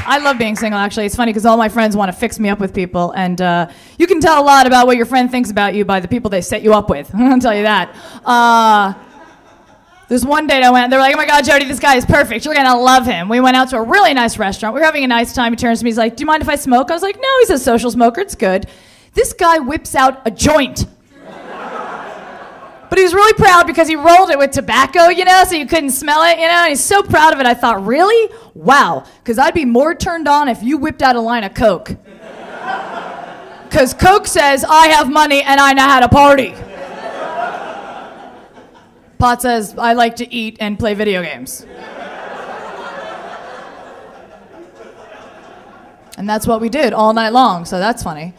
I love being single, actually. It's funny because all my friends want to fix me up with people, and you can tell a lot about what your friend thinks about you by the people they set you up with. I'll tell you that. There's one date I went, they were like, oh my God, Jodi, this guy is perfect. You're going to love him. We went out to a really nice restaurant. We were having a nice time. He turns to me, he's like, do you mind if I smoke? I was like, no, he's a social smoker. It's good. This guy whips out a joint. But he was really proud because he rolled it with tobacco, so you couldn't smell it, and he's so proud of it. I thought, really? Wow. Because I'd be more turned on if you whipped out a line of Coke. Because Coke says, I have money and I know how to party. Pot says, I like to eat and play video games. And that's what we did all night long, so that's funny.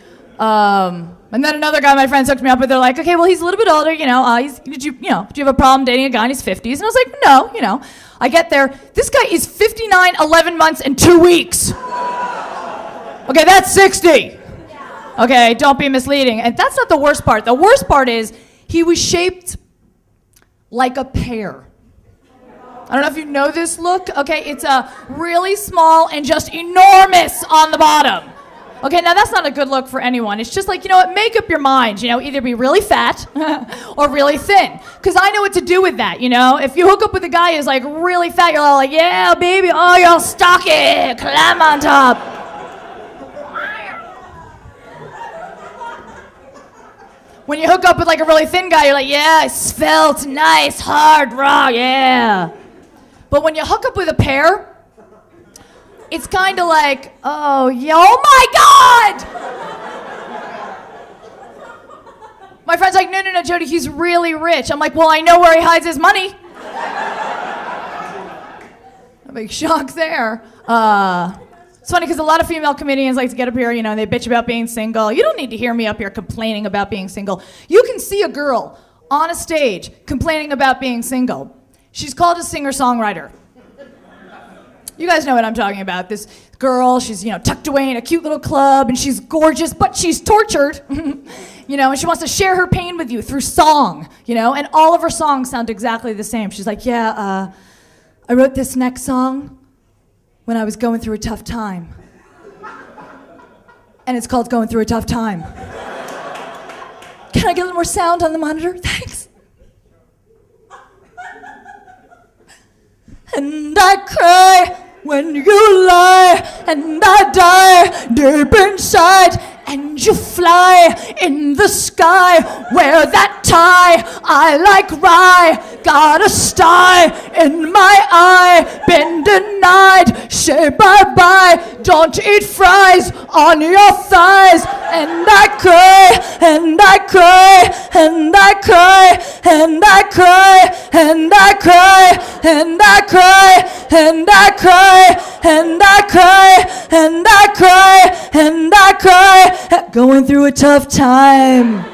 And then another guy my friends hooked me up with, they're like, okay, well, he's a little bit older, do you have a problem dating a guy in his 50s? And I was like, no, I get there. This guy is 59, 11 months, and 2 weeks. Okay, that's 60. Okay, don't be misleading. And that's not the worst part. The worst part is he was shaped like a pear. I don't know if you know this look. Okay, it's really small and just enormous on the bottom. Okay, now that's not a good look for anyone. It's just like, make up your mind. Either be really fat or really thin. Because I know what to do with that, If you hook up with a guy who's like really fat, you're all like, yeah, baby, oh, you're stocky, climb on top. When you hook up with like a really thin guy, you're like, yeah, svelte, nice, hard, raw, yeah. But when you hook up with a pear, it's kind of like, oh, yeah, oh my God! My friend's like, no, Jodi, he's really rich. I'm like, well, I know where he hides his money. A big shock there. It's funny because a lot of female comedians like to get up here, and they bitch about being single. You don't need to hear me up here complaining about being single. You can see a girl on a stage complaining about being single. She's called a singer-songwriter. You guys know what I'm talking about. This girl, she's, tucked away in a cute little club, and she's gorgeous, but she's tortured. And she wants to share her pain with you through song, and all of her songs sound exactly the same. She's like, yeah, I wrote this next song when I was going through a tough time. And it's called Going Through a Tough Time. Can I get a little more sound on the monitor? Thanks. And I cry when you lie, and I die deep inside, and you fly in the sky. Wear that tie, I like rye. Got a sty in my eye, been denied. Say bye-bye, don't eat fries on your thighs. And I cry, and I cry, and I cry, and I cry, and I cry, and I cry, and I cry, and I cry, and I cry, and I cry, going through a tough time.